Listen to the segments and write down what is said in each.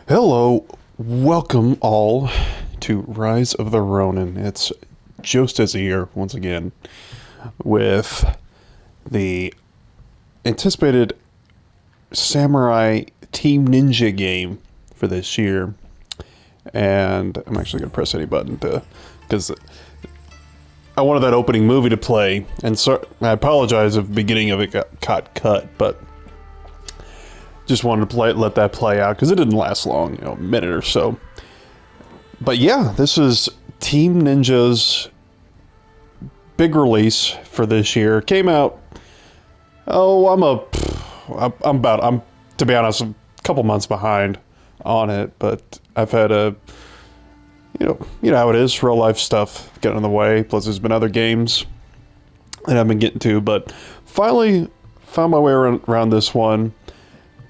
Hello, welcome all to Rise of the Ronin. It's Jostas here once again with the anticipated Samurai Team Ninja game for this year. And I'm actually going to press any button to, because I wanted that opening movie to play. And so I apologize if the beginning of it got cut, but just wanted to let that play out because it didn't last long, a minute or so. But yeah, this is Team Ninja's big release for this year. Came out. Oh, I'm to be honest, a couple months behind on it, but I've had you know how it is, real life stuff getting in the way. Plus, there's been other games that I've been getting to, but finally found my way around this one,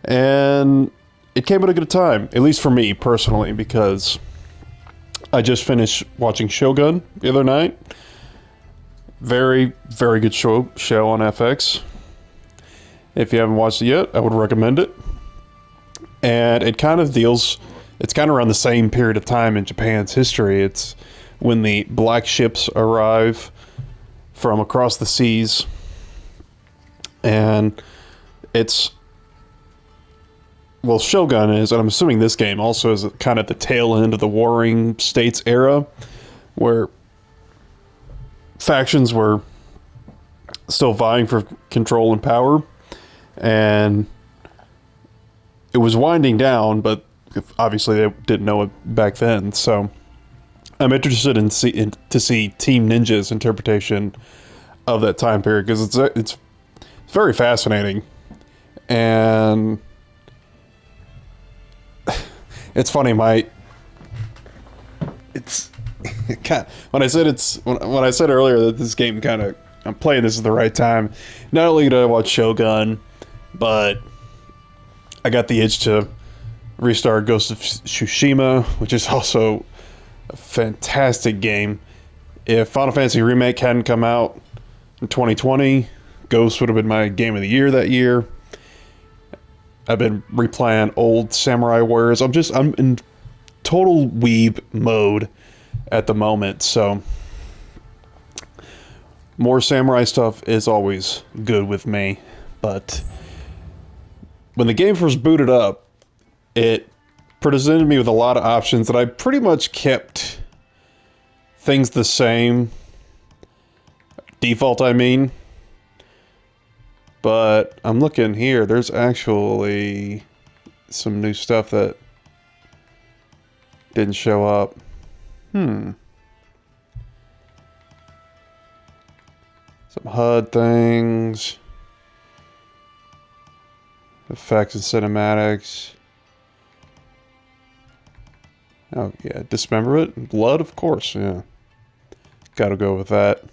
and it came at a good time, at least for me personally, because I just finished watching Shogun the other night. Very, very good show on FX. If you haven't watched it yet, I would recommend it. And it kind of deals, it's kind of around the same period of time in Japan's history. It's when the black ships arrive from across the seas. And it's, well, Shogun is, and I'm assuming this game also is kind of the tail end of the Warring States era, where factions were still vying for control and power, and it was winding down, but obviously they didn't know it back then. So I'm interested to see Team Ninja's interpretation of that time period, because it's very fascinating. And it's funny, it's when I said earlier that this game kind of, I'm playing this at the right time. Not only did I watch Shogun, but I got the itch to restart Ghost of Tsushima, which is also a fantastic game. If Final Fantasy Remake hadn't come out in 2020, Ghost would have been my game of the year that year. I've been replaying old Samurai Warriors. I'm in total weeb mode at the moment, so more samurai stuff is always good with me. But when the game first booted up, it presented me with a lot of options, and I pretty much kept things the same. Default, I mean. But I'm looking here, there's actually some new stuff that didn't show up. Some HUD things. Effects and cinematics. Oh, yeah. Dismemberment? Blood, of course, yeah. Gotta go with that.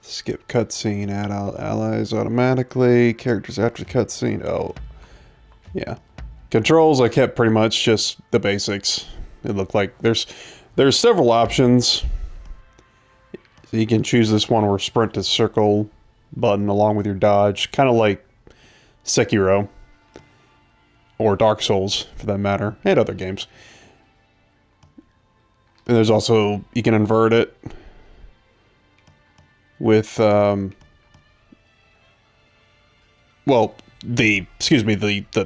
Skip cutscene, add allies automatically. Characters after cutscene. Oh, yeah. Controls, I kept pretty much just the basics. It looked like there's several options. So you can choose this one where sprint to circle button along with your dodge, kind of like Sekiro or Dark Souls for that matter, and other games. And there's also, you can invert it with the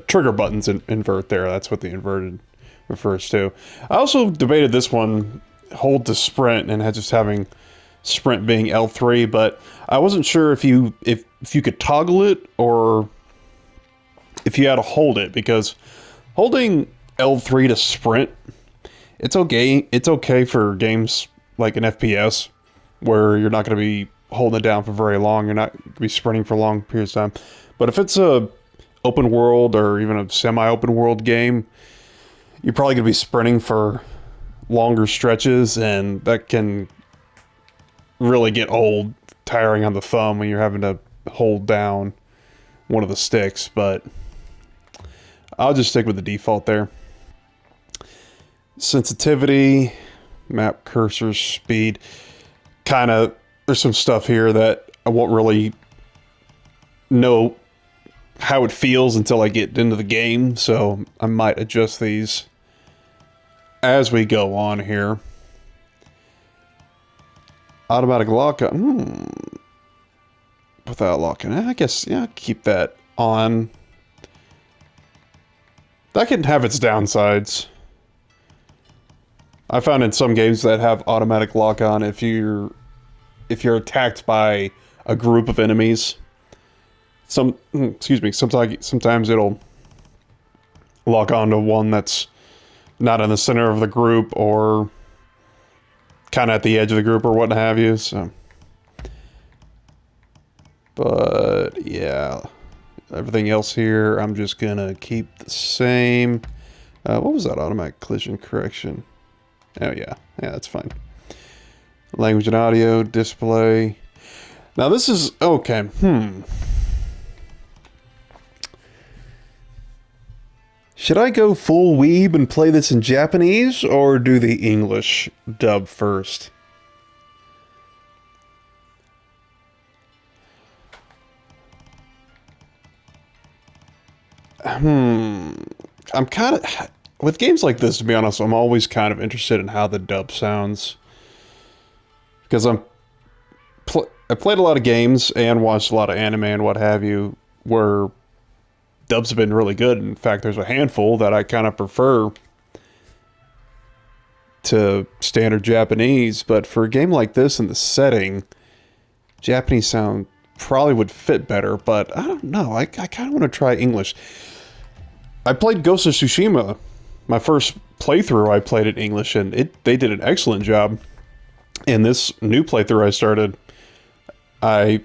trigger buttons invert there. That's what the inverted refers to. I also debated this one, hold to sprint, and just having sprint being L3, but I wasn't sure if you could toggle it or if you had to hold it, because holding L3 to sprint, it's okay for games like an FPS where you're not going to be holding it down for very long, you're not going to be sprinting for long periods of time. But if it's a open world or even a semi-open world game, you're probably going to be sprinting for longer stretches, and that can really get old, tiring on the thumb when you're having to hold down one of the sticks. But I'll just stick with the default there. Sensitivity, map cursor speed, kind of, there's some stuff here that I won't really know how it feels until I get into the game, so I might adjust these as we go on here. Automatic lock on. Without locking. I guess, yeah, keep that on. That can have its downsides. I found in some games that have automatic lock on, if you're attacked by a group of enemies, sometimes it'll lock on to one that's not in the center of the group or kind of at the edge of the group or what have you. So, but yeah, everything else here I'm just gonna keep the same. What was that? Automatic collision correction. Oh yeah, that's fine. Language and audio display. Now this is okay. Should I go full weeb and play this in Japanese or do the English dub first? I'm kind of, with games like this, to be honest, I'm always kind of interested in how the dub sounds. Because I played a lot of games and watched a lot of anime and what have you, where dubs have been really good. In fact, there's a handful that I kind of prefer to standard Japanese. But for a game like this in the setting, Japanese sound probably would fit better. But I don't know. I kind of want to try English. I played Ghost of Tsushima. My first playthrough, I played it English, and they did an excellent job. In this new playthrough I started, I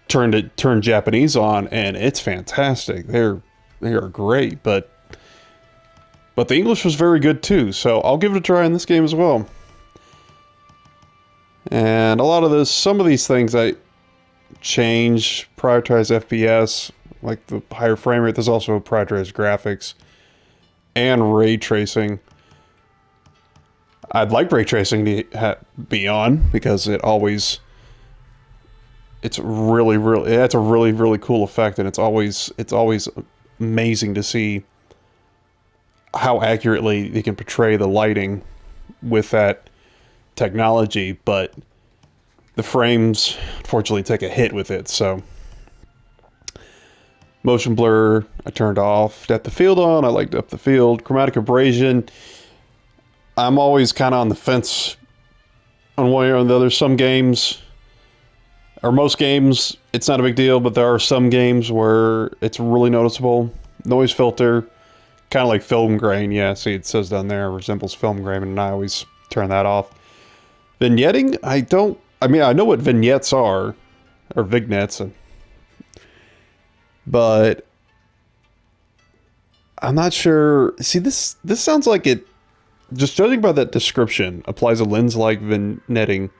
turned Japanese on, and it's fantastic. They are great, but the English was very good too. So I'll give it a try in this game as well. And a lot of some of these things I change, prioritize FPS, like the higher frame rate. There's also prioritized graphics and ray tracing. I'd like ray tracing to be on because it's a really cool effect, and it's always amazing to see how accurately they can portray the lighting with that technology. But the frames unfortunately take a hit with it. So motion blur I turned off. Depth of field on. I like depth of field. Chromatic abrasion, I'm always kind of on the fence on one or the other. Some games, or most games, it's not a big deal, but there are some games where it's really noticeable. Noise filter, kind of like film grain. Yeah, see, it says down there, resembles film grain, and I always turn that off. Vignetting, I know what vignettes are, or vignettes, but I'm not sure. See, this sounds like it, just judging by that description, applies a lens-like vignetting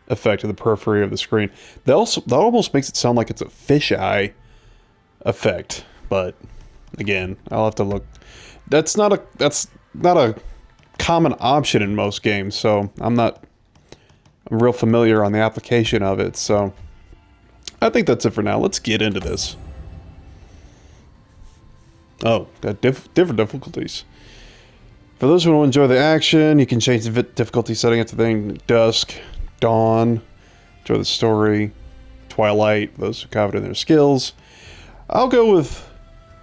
effect to the periphery of the screen. That almost makes it sound like it's a fisheye effect, but again, I'll have to look. That's not a common option in most games, so I'm real familiar on the application of it. So I think that's it for now. Let's get into this. Oh, got different difficulties. For those who want to enjoy the action, you can change the difficulty setting to dusk, dawn, enjoy the story, twilight, those who are confident in their skills. I'll go with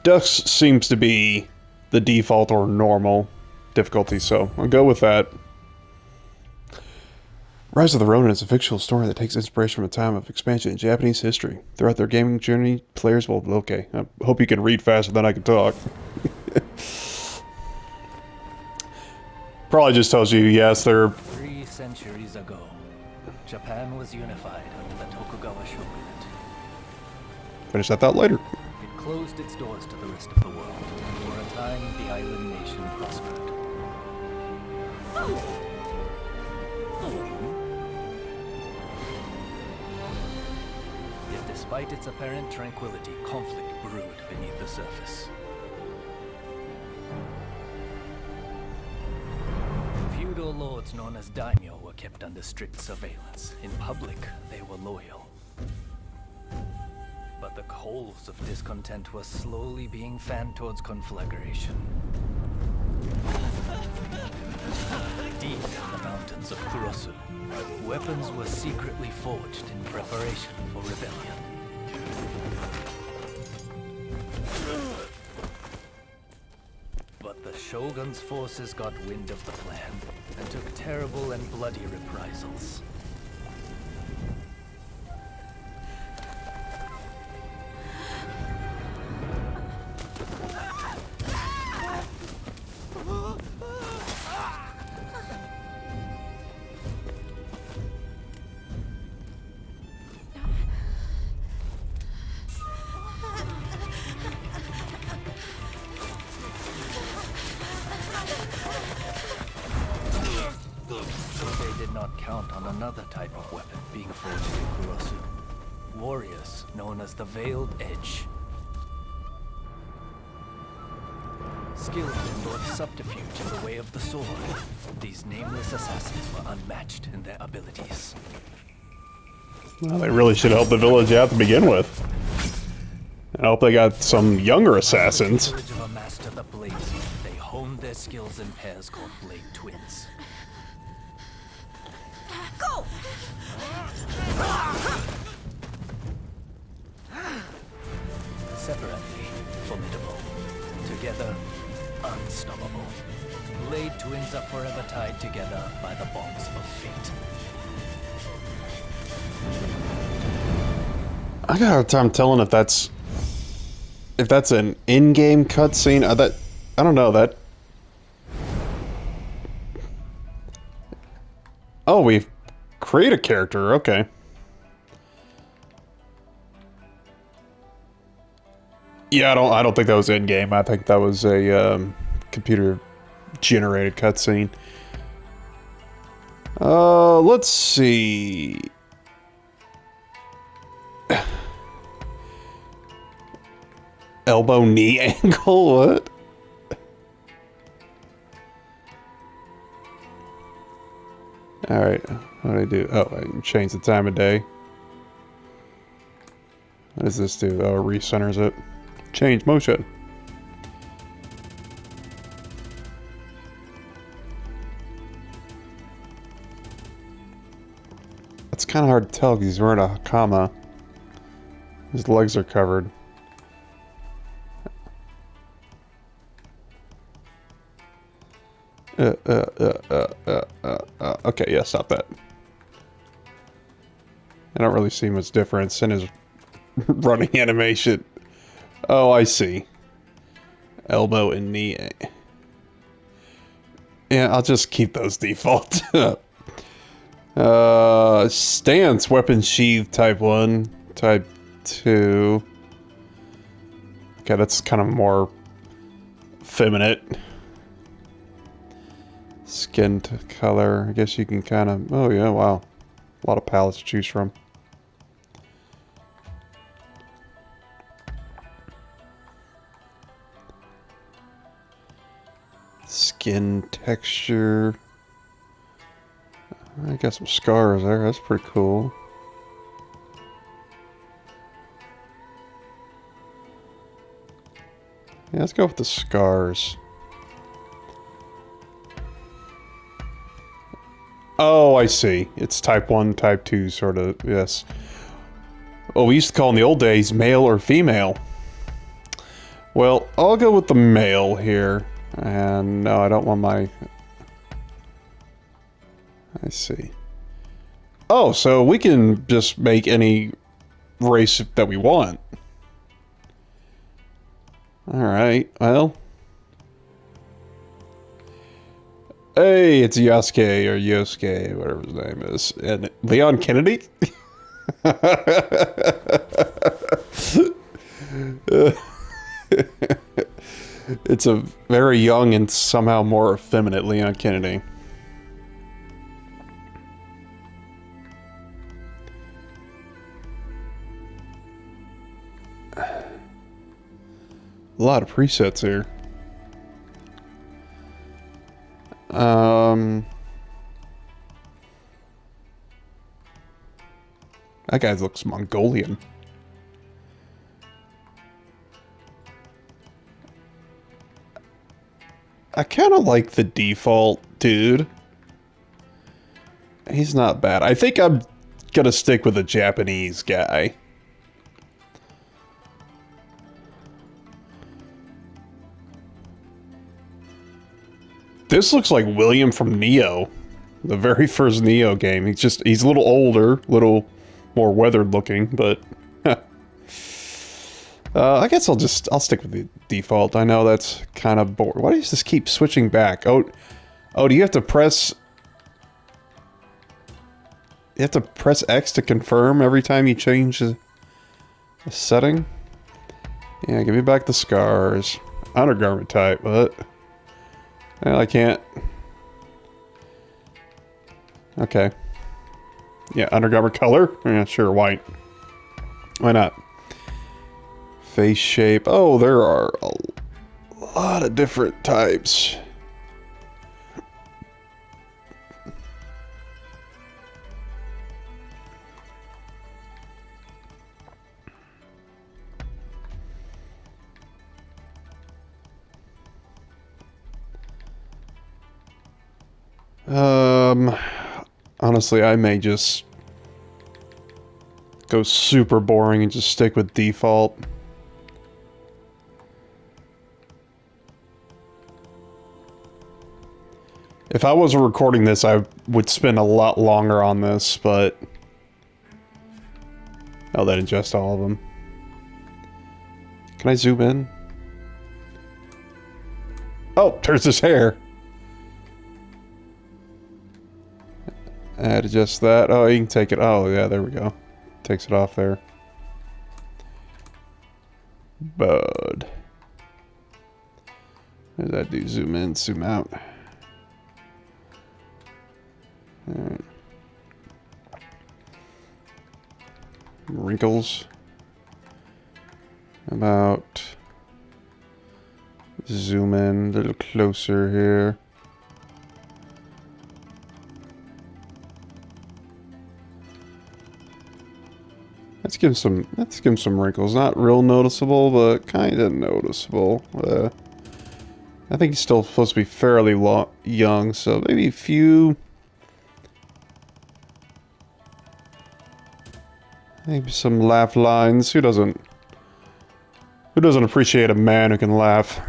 dusk. Seems to be the default or normal difficulty, so I'll go with that. Rise of the Ronin is a fictional story that takes inspiration from a time of expansion in Japanese history. Throughout their gaming journey, players will... Okay, I hope you can read faster than I can talk. Probably just tells you, yes, they're... 3 centuries ago, Japan was unified under the Tokugawa shogunate. Finish that thought later. It closed its doors to the rest of the world. For a time, the island nation prospered. Yet despite its apparent tranquility, conflict brewed beneath the surface. Feudal lords known as daimyo were kept under strict surveillance. In public, they were loyal. But the coals of discontent were slowly being fanned towards conflagration. Deep in the mountains of Kurosu, weapons were secretly forged in preparation for rebellion. But the Shogun's forces got wind of the plan and took terrible and bloody reprisals. They did not count on another type of weapon being forged in Kurosu. Warriors known as the Veiled Edge. Skilled in both subterfuge and the way of the sword, these nameless assassins were unmatched in their abilities. Well, they really should help the village out to begin with. I hope they got some younger assassins. With the courage of a master the Bladesmith, they honed their skills in pairs called Blade Twins. Go! Separately, formidable. Together, unstoppable. Blade Twins are forever tied together by the bonds of fate. I got a hard time telling if that's an in-game cutscene. I don't know that. Oh, we create a character. Okay. Yeah, I don't think that was in-game. I think that was a computer-generated cutscene. Let's see. Elbow knee angle? What? Alright, what do I do? Oh, I change the time of day. What does this do? Oh, it recenters it. Change motion. It's kind of hard to tell because he's wearing a hakama. His legs are covered. Okay, yeah, stop that. I don't really see much difference in his running animation. Oh, I see. Elbow and knee. Yeah, I'll just keep those default. Stance, weapon sheath, type 1, type 2. Okay, that's kind of more feminine. Skin color, I guess you can kind of, oh yeah, wow. A lot of palettes to choose from. Skin texture. I got some scars there, that's pretty cool. Yeah, let's go with the scars. Oh, I see. It's type 1, type 2, sort of, yes. Oh, we used to call in the old days male or female. Well, I'll go with the male here. And no, I don't want my... I see. Oh, so we can just make any race that we want. Alright, well... Hey, it's Yasuke, or Yosuke, whatever his name is. And Leon Kennedy? It's a very young and somehow more effeminate Leon Kennedy. A lot of presets here. That guy looks Mongolian. I kind of like the default dude. He's not bad. I think I'm gonna stick with the Japanese guy. This looks like William from Neo, the very first Neo game. He's a little older, little more weathered looking, but I guess I'll stick with the default. I know that's kind of boring. Why do you just keep switching back? Oh, do you have to press? You have to press X to confirm every time you change the setting? Yeah, give me back the scars. Undergarment type, but well, I can't. Okay. Yeah, undergarment color? Yeah, sure, white. Why not? Face shape. Oh, there are a lot of different types. Um, honestly, I may just go super boring and just stick with default. If I wasn't recording this, I would spend a lot longer on this, but... Oh, that adjusts all of them. Can I zoom in? Oh, there's his hair. Add adjust that. Oh, you can take it. Oh, yeah, there we go. Takes it off there. Bud. What does that do? Zoom in, zoom out. Alright. Wrinkles. About zoom in a little closer here. Let's give him some wrinkles. Not real noticeable, but kind of noticeable. I think he's still supposed to be fairly young, so maybe a few. Maybe some laugh lines. Who doesn't? Who doesn't appreciate a man who can laugh?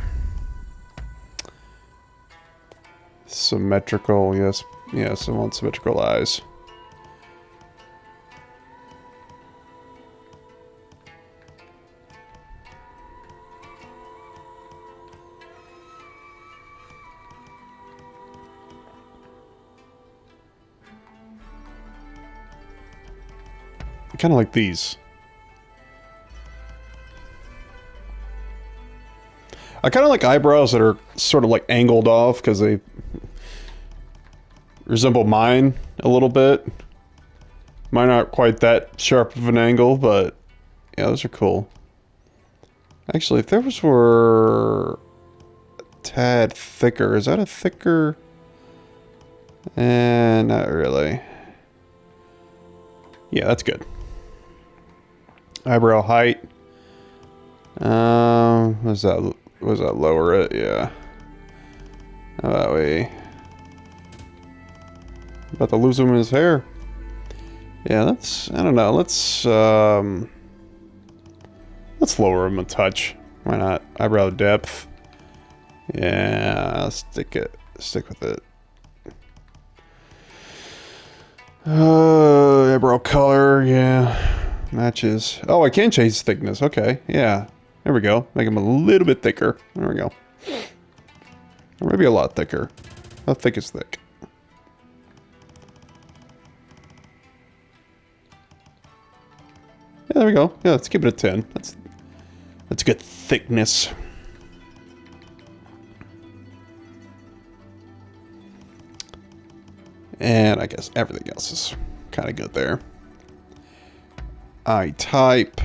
Symmetrical, yes. Yes, I want symmetrical eyes. I kind of like these. I kind of like eyebrows that are sort of like angled off because they resemble mine a little bit. Mine aren't quite that sharp of an angle, but yeah, those are cool. Actually, if those were a tad thicker, is that a thicker? Not really. Yeah, that's good. Eyebrow height. Was that lower it? Yeah. How about we? About to lose him in his hair. Yeah, I don't know. Let's lower him a touch. Why not? Eyebrow depth. Yeah, stick with it. Eyebrow color, yeah. Matches. Oh, I can change thickness. Okay, yeah. There we go. Make him a little bit thicker. There we go. Or maybe a lot thicker. How thick is thick? Yeah, there we go. Yeah, let's keep it at 10. That's good thickness. And I guess everything else is kind of good there. Eye type.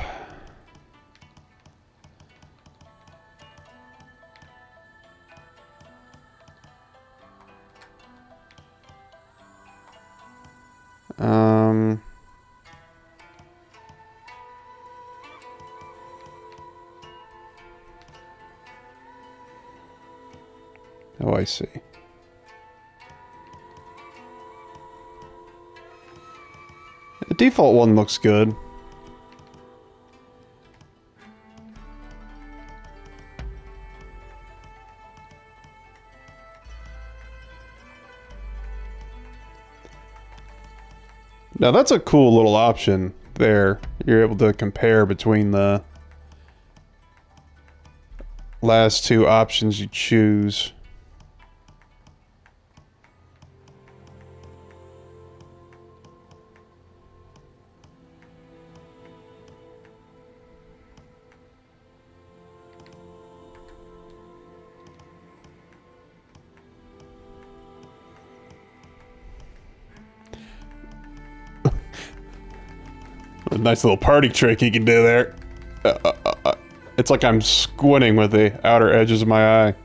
Oh, I see. The default one looks good. Now that's a cool little option there. You're able to compare between the last two options you choose. A nice little party trick you can do there. It's like I'm squinting with the outer edges of my eye.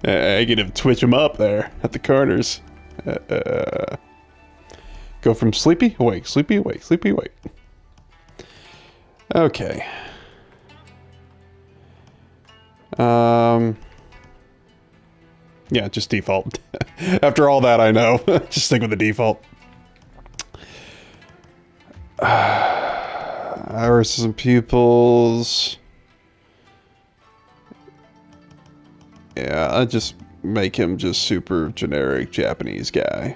I get to twitch them up there at the corners. Go from sleepy, awake, sleepy, awake, sleepy, awake. Okay. Yeah, just default. After all that, I know. Just stick with the default. Irises and pupils. Yeah, I just make him just super generic Japanese guy.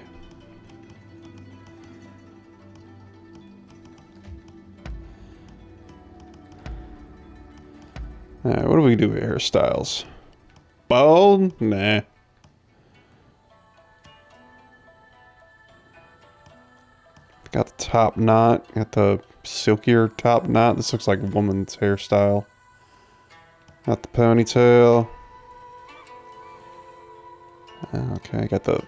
Alright, what do we do with hairstyles? Bald? Nah. Got the top knot. Got the silkier top knot. This looks like a woman's hairstyle. Got the ponytail. Okay, got the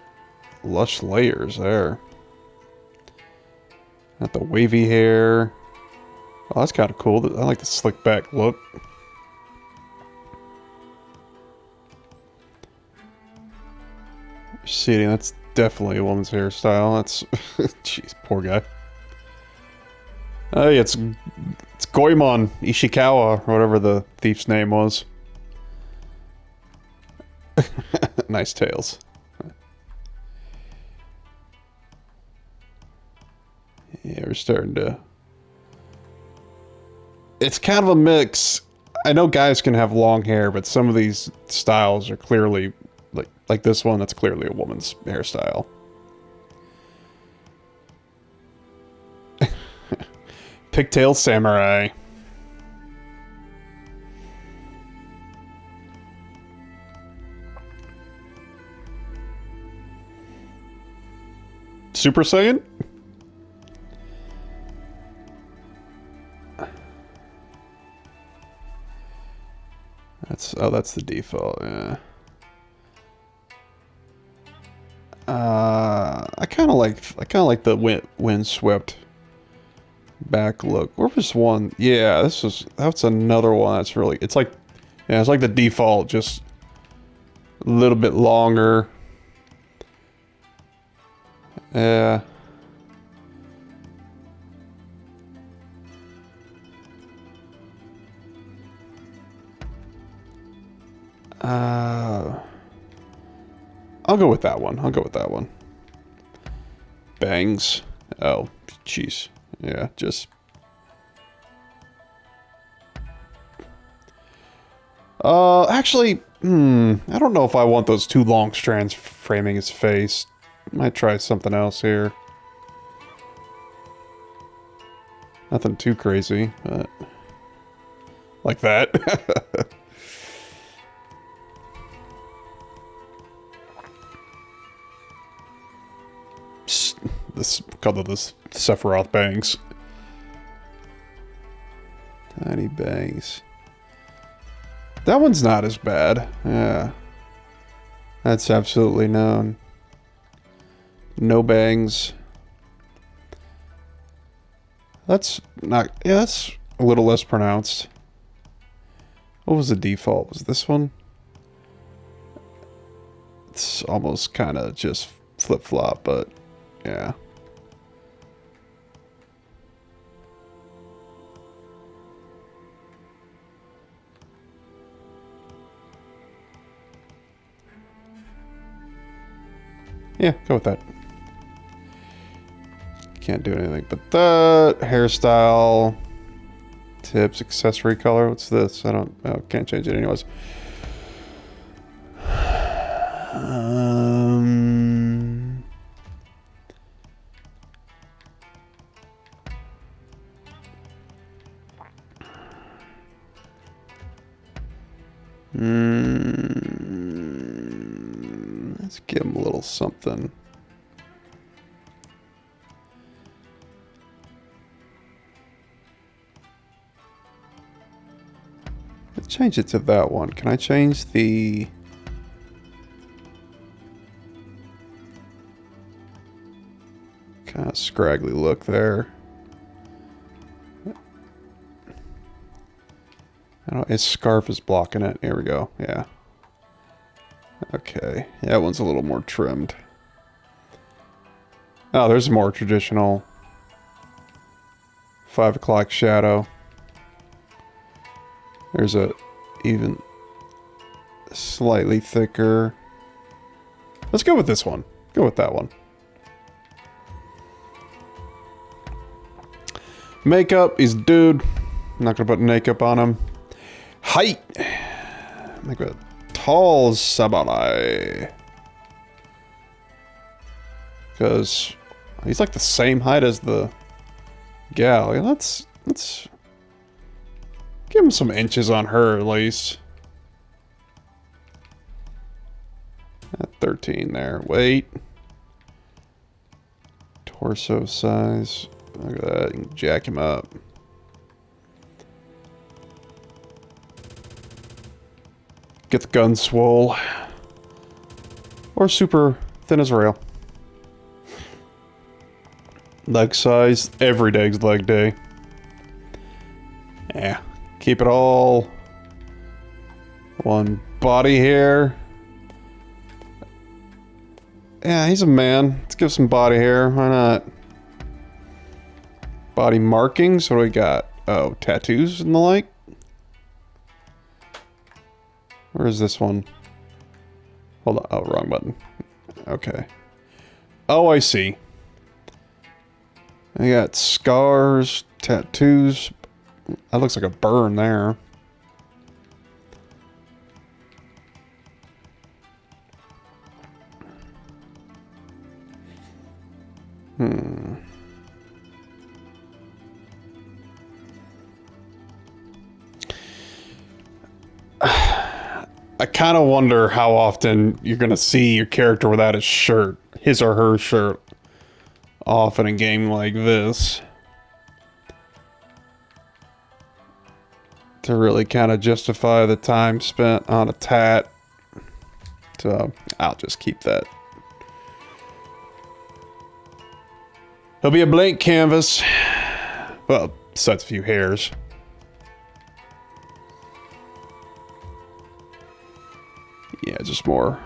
lush layers there. Got the wavy hair. Oh, that's kind of cool. I like the slick back look. Shitty, that's definitely a woman's hairstyle. That's... Jeez, poor guy. Oh, yeah, it's Goemon Ishikawa, or whatever the thief's name was. Nice tails. Yeah, we're starting to... It's kind of a mix. I know guys can have long hair, but some of these styles are clearly... Like this one, that's clearly a woman's hairstyle. Pigtail Samurai. Super Saiyan? That's the default, yeah. I kind of like the windswept back look. Where was one? Yeah, that's another one that's really, it's like, yeah, it's like the default, just a little bit longer. Yeah. I'll go with that one. I'll go with that one. Bangs. Oh, jeez. Yeah, just... actually, I don't know if I want those two long strands framing his face. Might try something else here. Nothing too crazy, but... Like that. This, call this Sephiroth bangs. Tiny bangs. That one's not as bad. Yeah. That's absolutely known. No bangs. That's not... Yeah, that's a little less pronounced. What was the default? Was this one? It's almost kind of just flip-flop, but yeah. Yeah, go with that. Can't do anything but that. Hairstyle. Tips, accessory color. What's this? I don't. Oh, can't change it anyways. Um. Let's give him a little something. Let's change it to that one. Can I change the... kind of scraggly look there? I don't, his scarf is blocking it. Here we go. Yeah. Okay. Yeah, that one's a little more trimmed. Oh, there's a more traditional 5 o'clock shadow. There's a even slightly thicker. Let's go with this one. Go with that one. Makeup, he's a dude. I'm not gonna put makeup on him. Height. Make a tall samurai. Because he's like the same height as the gal. Let's give him some inches on her at least. At 13 there. Wait. Torso size. Look at that. You can jack him up. Get the gun swole. Or super thin as a rail. Leg size. Every day's leg day. Yeah. Keep it all one body hair. Yeah, he's a man. Let's give some body hair. Why not? Body markings. What do we got? Oh, tattoos and the like. Where is this one? Hold on. Oh, wrong button. Okay. Oh, I see. I got scars, tattoos. That looks like a burn there. I kind of wonder how often you're going to see your character without his shirt, his or her shirt, off in a game like this. To really kind of justify the time spent on a tat. So, I'll just keep that. He'll be a blank canvas. Well, besides a few hairs. Yeah, just more.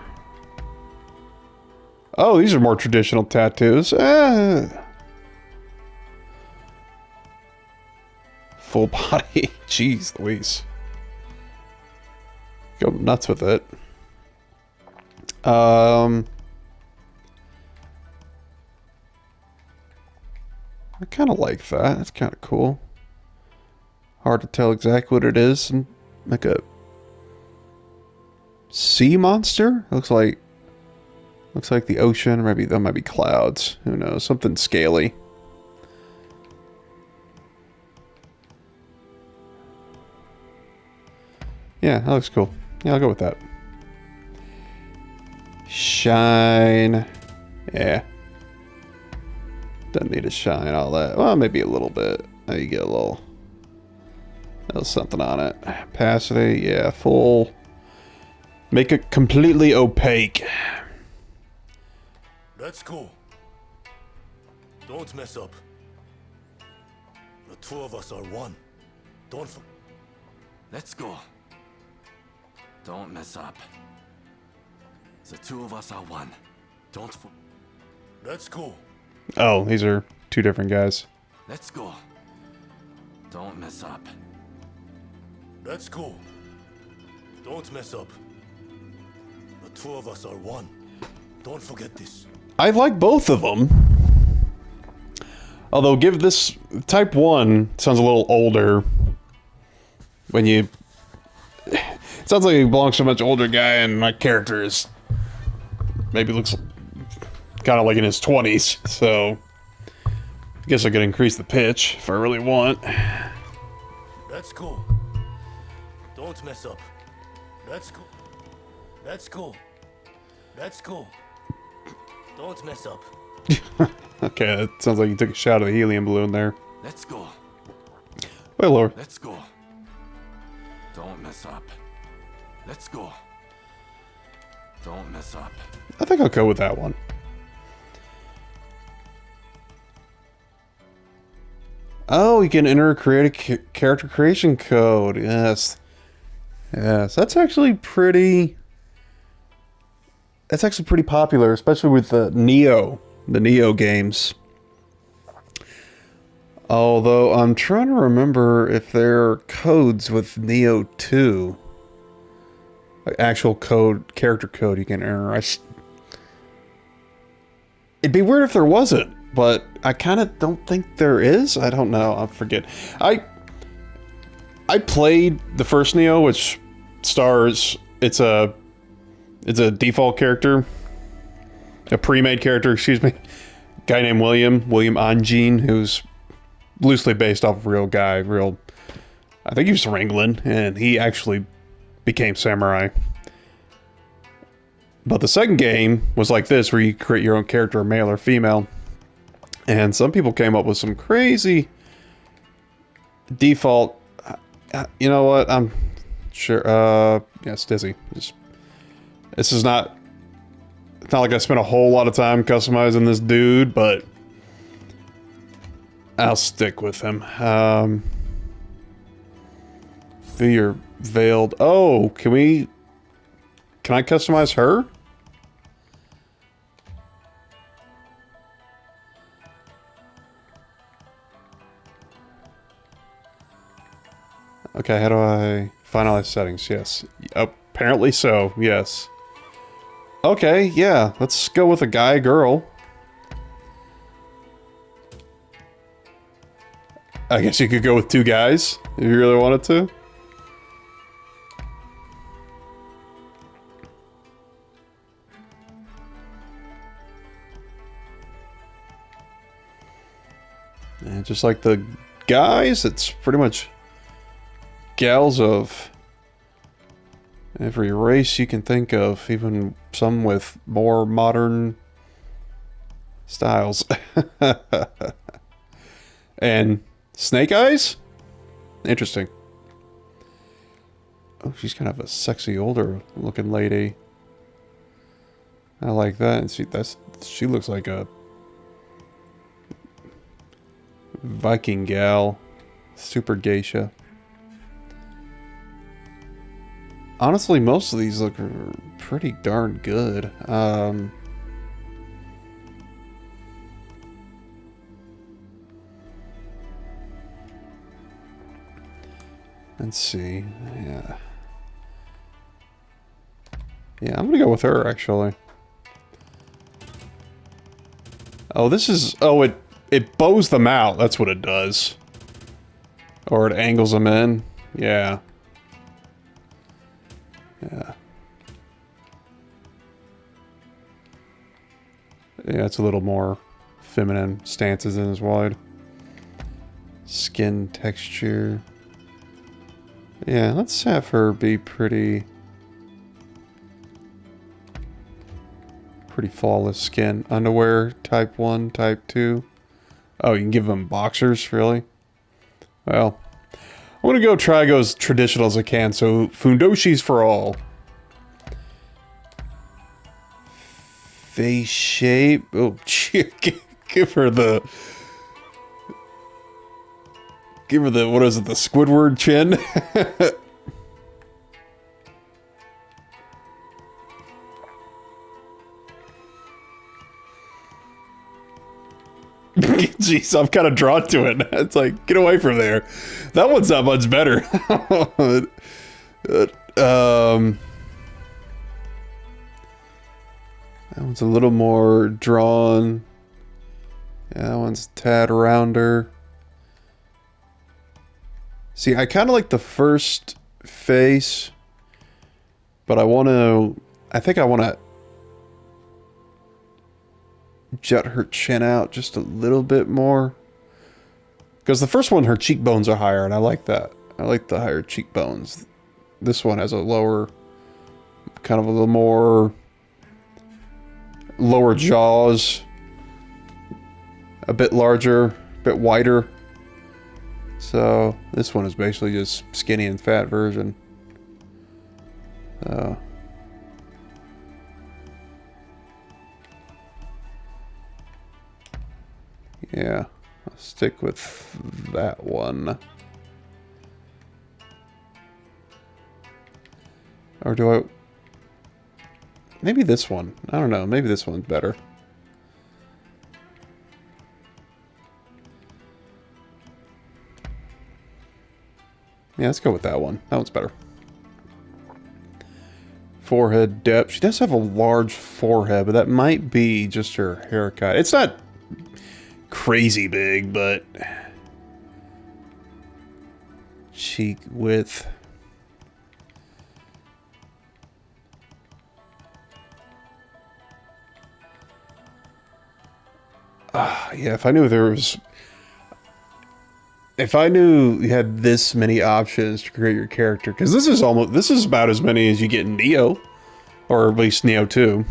Oh, these are more traditional tattoos. Full body. Jeez Louise. Go nuts with it. I kind of like that. That's kind of cool. Hard to tell exactly what it is. Like a sea monster? Looks like the ocean. Maybe that might be clouds. Who knows? Something scaly. Yeah, that looks cool. Yeah, I'll go with that. Shine. Yeah. Doesn't need to shine all that. Well, maybe a little bit. Now you get a little something on it. Opacity, yeah, full. Make it completely opaque. Let's go. Don't mess up. The two of us are one. Don't Let's go. Don't mess up. The two of us are one. Don't Let's go. Oh, these are two different guys. Let's go. Don't mess up. Let's go. Don't mess up. The two of us are one. Don't forget this. I like both of them. Although, give this Type 1 sounds a little older. When you... It sounds like he belongs to a much older guy, and my character is... Maybe looks kind of like in his 20s, so... I guess I could increase the pitch if I really want. That's cool. Don't mess up. That's cool. That's cool. That's cool. Don't mess up. Okay, that sounds like you took a shot of the helium balloon there. Let's go. Well, Lord. Let's go. Don't mess up. Let's go. Don't mess up. I think I'll go with that one. Oh, you can enter a character creation code. Yes. Yes, that's actually pretty... That's actually pretty popular, especially with the Neo games. Although, I'm trying to remember if there are codes with Neo 2. Like actual code, character code you can enter. It'd be weird if there wasn't, but I kind of don't think there is. I don't know. I forget. I played the first Neo, which stars... It's a default character. A pre-made character, excuse me. A guy named William Anjin, who's loosely based off of a real guy. I think he was from England, and he actually became samurai. But the second game was like this, where you create your own character, male or female. And some people came up with some crazy default... you know what? I'm sure... yeah, it's Dizzy. This is not... It's not like I spent a whole lot of time customizing this dude, but... I'll stick with him. Through your veiled... Oh, can I customize her? Okay, how do I finalize settings? Yes. Apparently so, yes. Okay, yeah, let's go with a guy, girl. I guess you could go with 2 guys, if you really wanted to. And just like the guys, it's pretty much gals of every race you can think of, even some with more modern styles. And snake eyes? Interesting. Oh, she's kind of a sexy older looking lady. I like that. And she looks like a Viking gal. Super geisha. Honestly, most of these look pretty darn good. Let's see. Yeah. Yeah, I'm gonna go with her, actually. Oh, this is... Oh, it bows them out. That's what it does. Or it angles them in. Yeah. Yeah. Yeah, it's a little more feminine stances in as wide. Skin texture. Yeah, let's have her be pretty flawless skin. Underwear, type 1, type 2. Oh, you can give them boxers, really? Well, I'm gonna go try go as traditional as I can, so Fundoshis for all. Face shape. Oh, give her the... Give her the, what is it, the Squidward chin? Jeez, I'm kind of drawn to it. It's like, get away from there. That one's not much better. That one's a little more drawn. Yeah, that one's a tad rounder. See, I kind of like the first face, but I think I want to jut her chin out just a little bit more. Because the first one, her cheekbones are higher, and I like that. I like the higher cheekbones. This one has a lower, kind of a little more lower jaws, a bit larger, a bit wider. So this one is basically just skinny and fat version. Yeah, I'll stick with that one. Or do I... Maybe this one. I don't know. Maybe this one's better. Yeah, let's go with that one. That one's better. Forehead depth. She does have a large forehead, but that might be just her haircut. It's not crazy big, but... Cheek width. Yeah, if I knew there was... If I knew you had this many options to create your character, because this is about as many as you get in Neo, or at least Neo 2.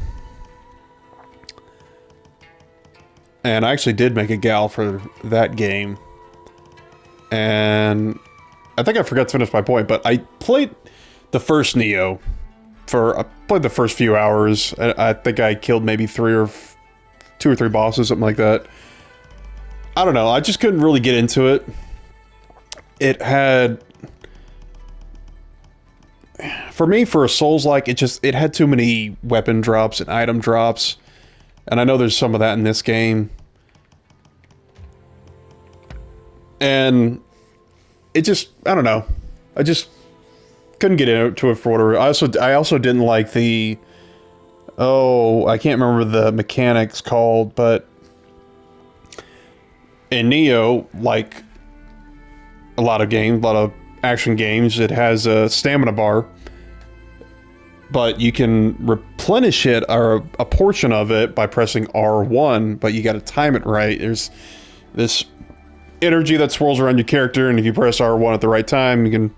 And I actually did make a gal for that game. And I think I forgot to finish my point, but I played the first Neo I played the first few hours. I think I killed maybe 2 or 3 bosses, something like that. I don't know, I just couldn't really get into it. It had, for me, for a Souls-like, it had too many weapon drops and item drops. And I know there's some of that in this game. And it just, I don't know. I just couldn't get into it for whatever. I also didn't like the, I can't remember the mechanics called, but in Neo, like a lot of action games, it has a stamina bar, but you can replenish it, or a portion of it, by pressing R1, but you got to time it right. There's this energy that swirls around your character, and if you press R1 at the right time, you can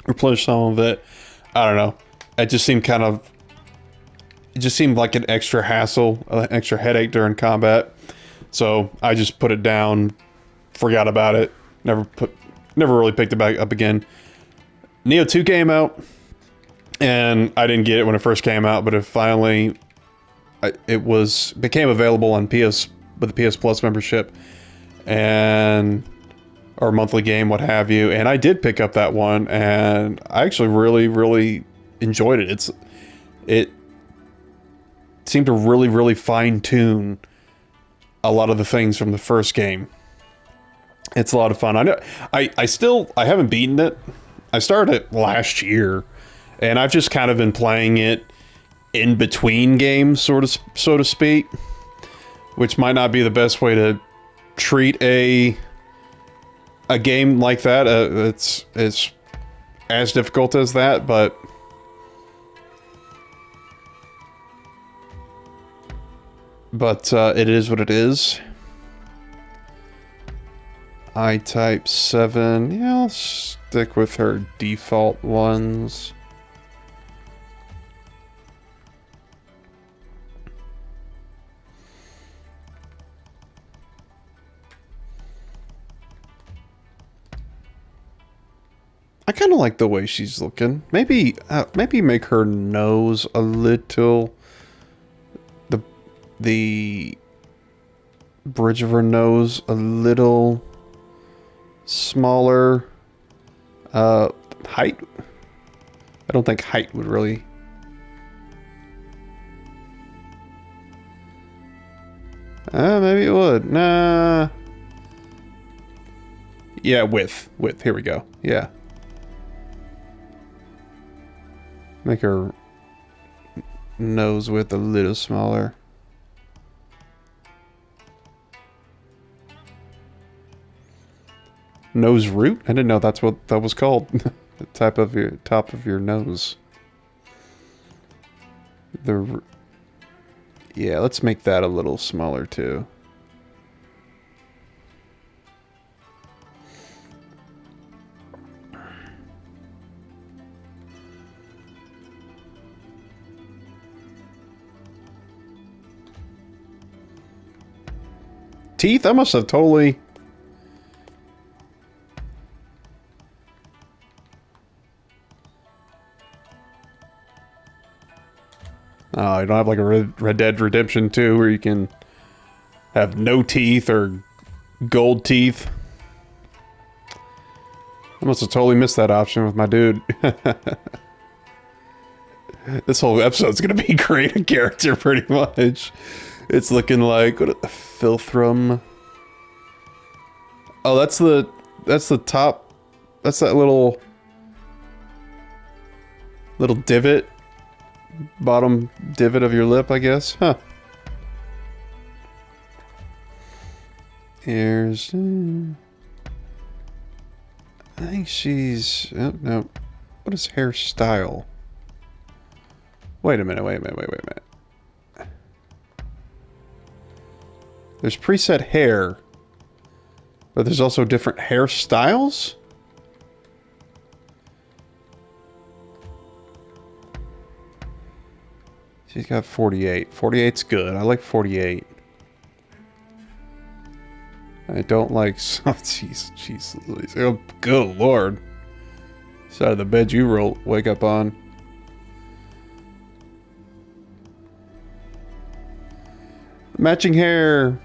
replenish some of it. I don't know. It just seemed like an extra hassle, an extra headache during combat. So I just put it down, forgot about it, never really picked it back up again. Neo 2 came out, and I didn't get it when it first came out, but it became available on PS with the PS Plus membership, or monthly game, what have you. And I did pick up that one, and I actually really, really enjoyed it. It seemed to really, really fine tune a lot of the things from the first game. It's a lot of fun. I know. I haven't beaten it. I started it last year, and I've just kind of been playing it in between games, so to speak, which might not be the best way to treat a game like that. It's as difficult as that, but it is what it is. I-type 7. Yeah, I'll stick with her default ones. I kind of like the way she's looking. Maybe make her nose a little... The bridge of her nose a little smaller. Height? I don't think height would really... maybe it would. Nah. Yeah, width. Here we go. Yeah. Make her nose width a little smaller. Nose root? I didn't know that's what that was called. The type of your top of your nose. Yeah, let's make that a little smaller too. Teeth? I must have totally... Oh, you don't have like a Red Dead Redemption 2 where you can have no teeth or gold teeth. I must have totally missed that option with my dude. This whole episode's gonna be create a character pretty much. It's looking like what a Filthrum. Oh, that's the top. That's that little divot, bottom divot of your lip, I guess. Huh. Here's. I think she's. Oh, no. What is hairstyle? Wait a minute. Wait a minute. There's preset hair, but there's also different hairstyles? She's got 48. 48's good. I like 48. I don't like... Oh, jeez. Oh, good lord. Side of the bed you wake up on. Matching hair.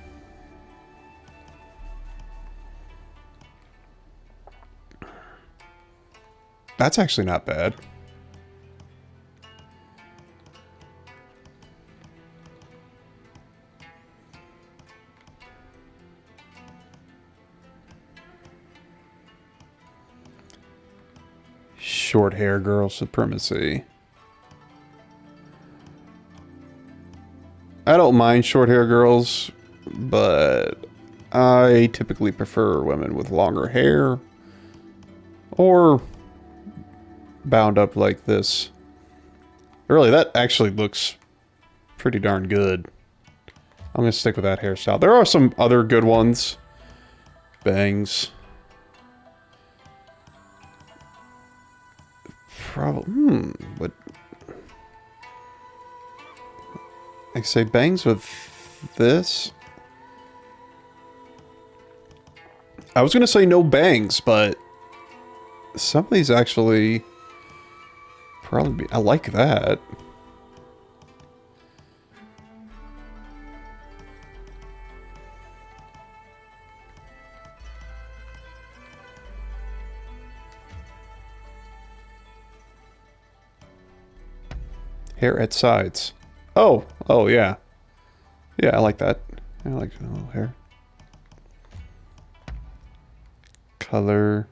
That's actually not bad. Short hair girl supremacy. I don't mind short hair girls, but I typically prefer women with longer hair or bound up like this. Really, that actually looks pretty darn good. I'm gonna stick with that hairstyle. There are some other good ones. Bangs. Probably. What? I say bangs with this. I was gonna say no bangs, but some of these actually probably be. I like that. Hair at sides. Oh, yeah. Yeah, I like that. I like a little hair. Color.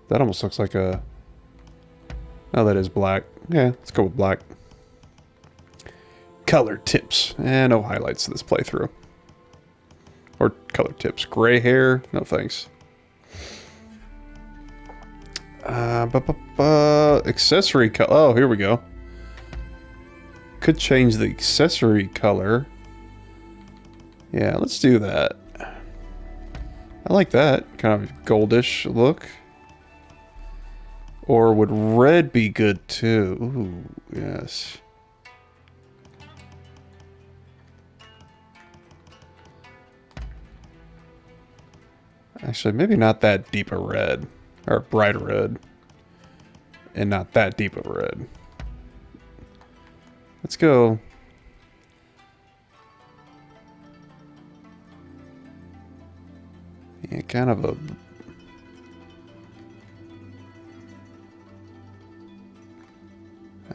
That almost looks like a... Oh, that is black. Yeah, let's go with black. Color tips. And no highlights to this playthrough. Or color tips. Gray hair. No thanks. Accessory color. Oh, here we go. Could change the accessory color. Yeah, let's do that. I like that. Kind of goldish look. Or would red be good too? Ooh, yes. Actually, maybe not that deep a red. Or bright red. And not that deep of a red. Let's go. Yeah, kind of a...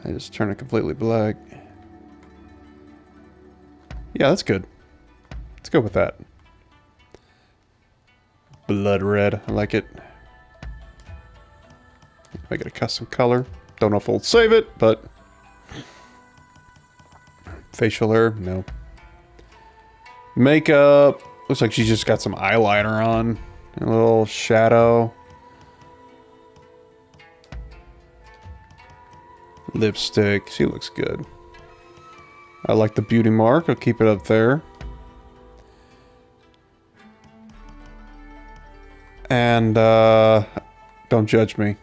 I just turn it completely black. Yeah, that's good. Let's go with that. Blood red. I like it. Make it a custom color. Don't know if we'll save it, but... Facial hair? No. Makeup. Looks like she's just got some eyeliner on. A little shadow. Lipstick. She looks good. I like the beauty mark. I'll keep it up there. And, don't judge me.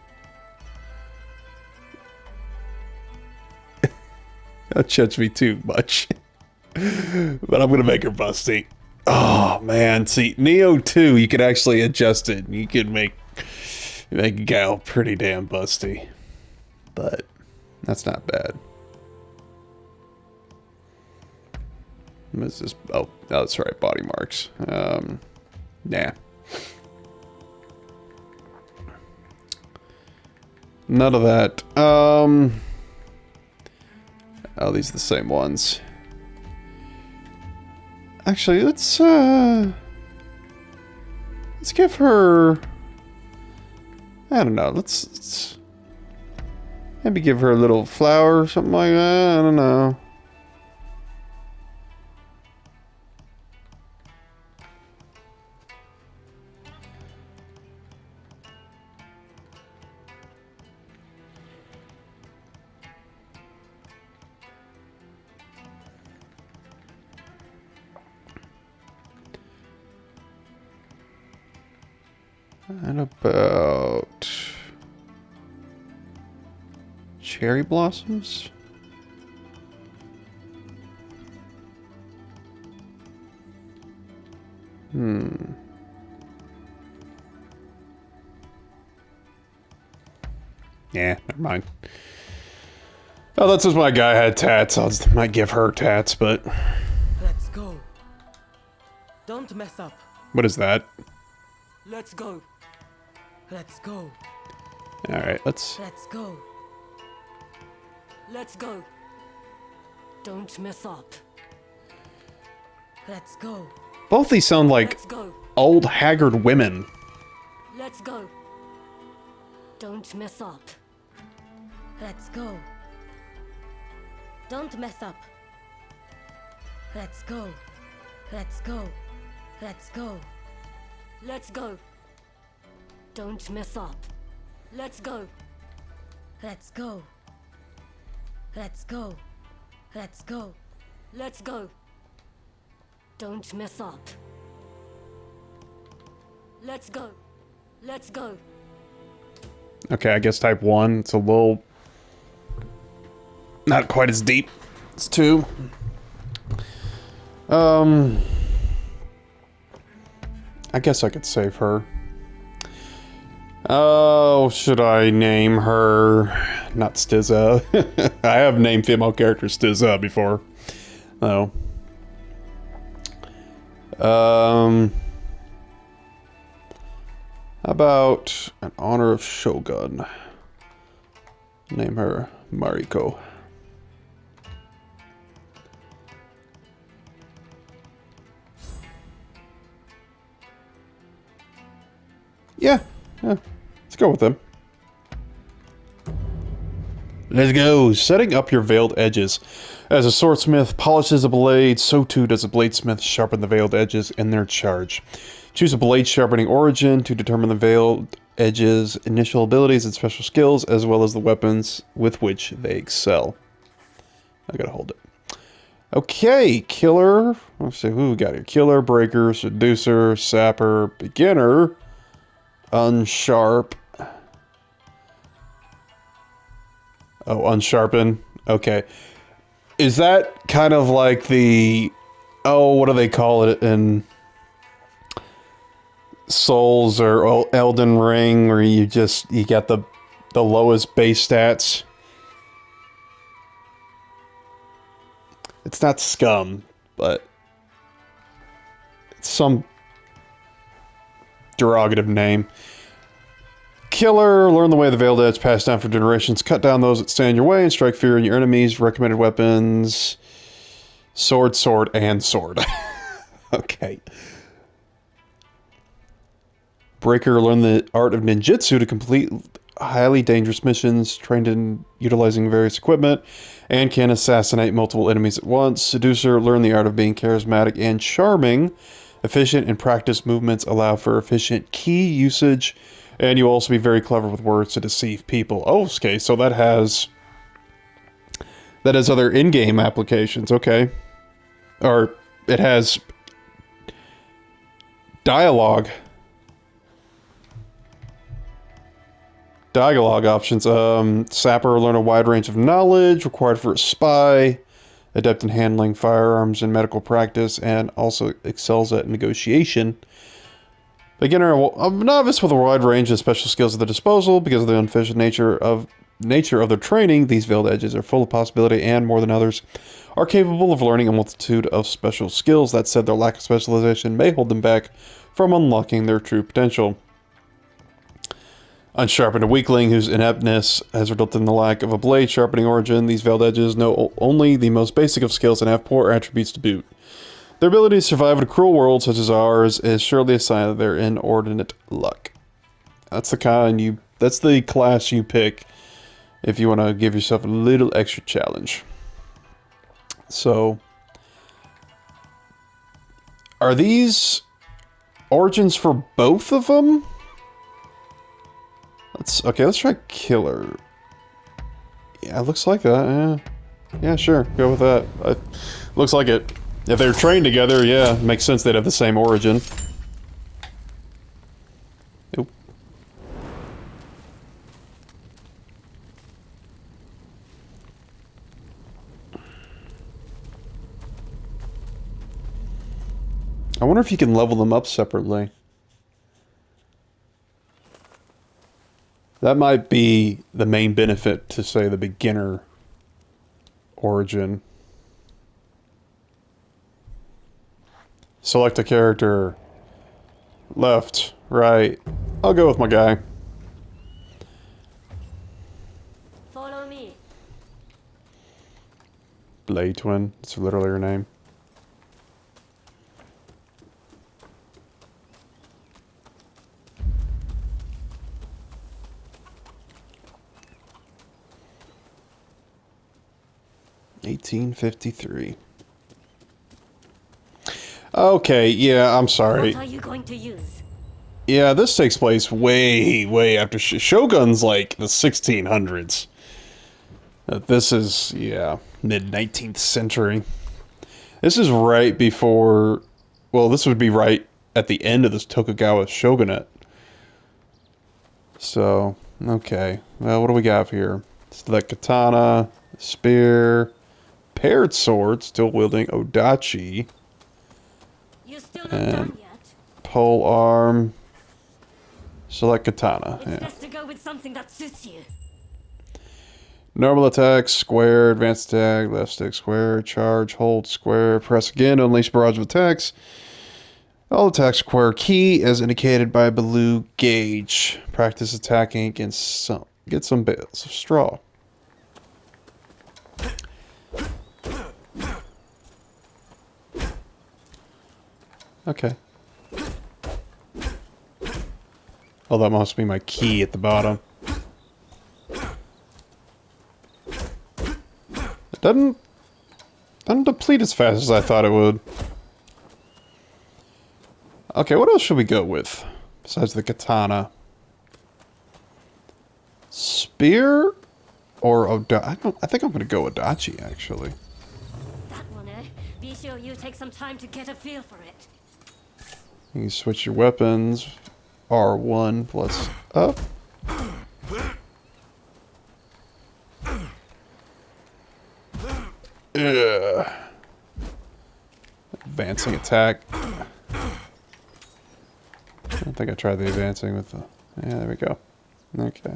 Don't judge me too much. But I'm gonna make her busty. Oh, man. See, Neo 2, you can actually adjust it. You can make a gal pretty damn busty. But that's not bad. What is this? Oh, that's right. Body marks. Nah. None of that. Oh, these are the same ones. Actually, let's give her... I don't know, let's maybe give her a little flower or something like that. I don't know. And about cherry blossoms? Yeah, never mind. Oh, that's just my guy had tats. Might give her tats, but... Let's go. Don't mess up. What is that? Let's go. Let's go. Alright, let's... Let's go. Let's go. Don't mess up. Let's go. Both these sound like Let's go. old, haggard women. Let's go. Don't mess up. Let's go. Don't mess up. Let's go. Let's go. Let's go. Let's go. Don't mess up. Let's go. Let's go. Let's go. Let's go. Let's go. Don't mess up. Let's go. Let's go. Okay, I guess type 1. It's a little... not quite as deep as 2. I guess I could save her. Oh, should I name her... not Stizza. I have named female characters Stizza before. Oh. How about an honor of Shogun? Name her Mariko. Yeah, let's go with them. Let's go. Setting up your veiled edges. As a swordsmith polishes a blade, so too does a bladesmith sharpen the veiled edges in their charge. Choose a blade sharpening origin to determine the veiled edges' initial abilities and special skills, as well as the weapons with which they excel. I gotta hold it. Okay, killer. Let's see who we got here. Killer, breaker, seducer, sapper, beginner, unsharp. Oh, unsharpen. Okay. Is that kind of like the... oh, what do they call it in Souls or Elden Ring, where you get the lowest base stats? It's not scum, but it's some derogative name. Killer, learn the way of the Veiled Edge passed down for generations. Cut down those that stand in your way and strike fear in your enemies. Recommended weapons: sword, sword, and sword. Okay. Breaker, learn the art of ninjutsu to complete highly dangerous missions, trained in utilizing various equipment, and can assassinate multiple enemies at once. Seducer, learn the art of being charismatic and charming. Efficient and practiced movements allow for efficient key usage, and you'll also be very clever with words to deceive people. Oh, okay, so that has other in-game applications. Okay, or it has dialogue. Dialogue options. Sapper, learn a wide range of knowledge required for a spy. Adept in handling firearms and medical practice, and also excels at negotiation. Beginner, a novice with a wide range of special skills at their disposal. Because of the unofficial nature of their training, these veiled edges are full of possibility and, more than others, are capable of learning a multitude of special skills. That said, their lack of specialization may hold them back from unlocking their true potential. Unsharpened, a weakling whose ineptness has resulted in the lack of a blade sharpening origin. These veiled edges know only the most basic of skills and have poor attributes to boot. Their ability to survive in a cruel world such as ours is surely a sign of their inordinate luck. That's the class you pick if you want to give yourself a little extra challenge. So, are these origins for both of them? Let's try Killer. Yeah, it looks like that, yeah, sure, go with that. Looks like it. If they're trained together, yeah, it makes sense they'd have the same origin. Oop. I wonder if you can level them up separately. That might be the main benefit to, say, the beginner origin. Select a character. Left, right. I'll go with my guy. Follow me. Blade Twin. That's literally her name. $18.53. Okay, yeah, I'm sorry. What are you going to use? Yeah, this takes place way after Shogun's like the 1600s. This is, yeah, mid-19th century. This is right before, well, this would be right at the end of this Tokugawa shogunate. So, okay. Well, what do we got here? It's the katana, spear, paired sword, still wielding odachi, You still not and done yet? pole arm. Select katana. It's Yeah. best to go with something that suits you. Normal attack, square, advanced attack, left stick, square, charge, hold, square, press again, unleash barrage of attacks. All attacks require key as indicated by blue gauge. Practice attacking against get some bales of straw. Okay. Oh, that must be my key at the bottom. It doesn't deplete as fast as I thought it would. Okay, what else should we go with besides the katana? Spear or odachi? I think I'm gonna go odachi actually. That one, eh? Be sure you take some time to get a feel for it. You can switch your weapons. R1 plus up. Ugh. Advancing attack. I think I tried the advancing with the... Yeah, there we go. Okay.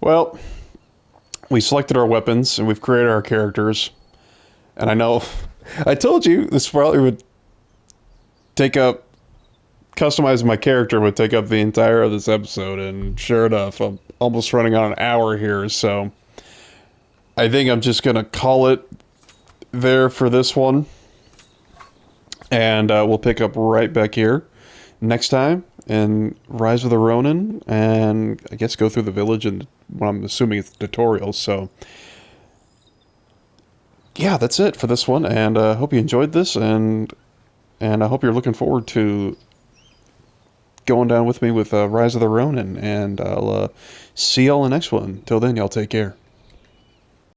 Well, we selected our weapons and we've created our characters. And I know... I told you this probably would take up... Customizing my character would take up the entire of this episode, and sure enough, I'm almost running on an hour here, so... I think I'm just gonna call it there for this one. And we'll pick up right back here next time in Rise of the Ronin, and I guess go through the village and what I'm assuming it's tutorials. So yeah, that's it for this one, and I hope you enjoyed this, and I hope you're looking forward to going down with me with Rise of the Ronin, and I'll see y'all in the next one. Till then, y'all take care.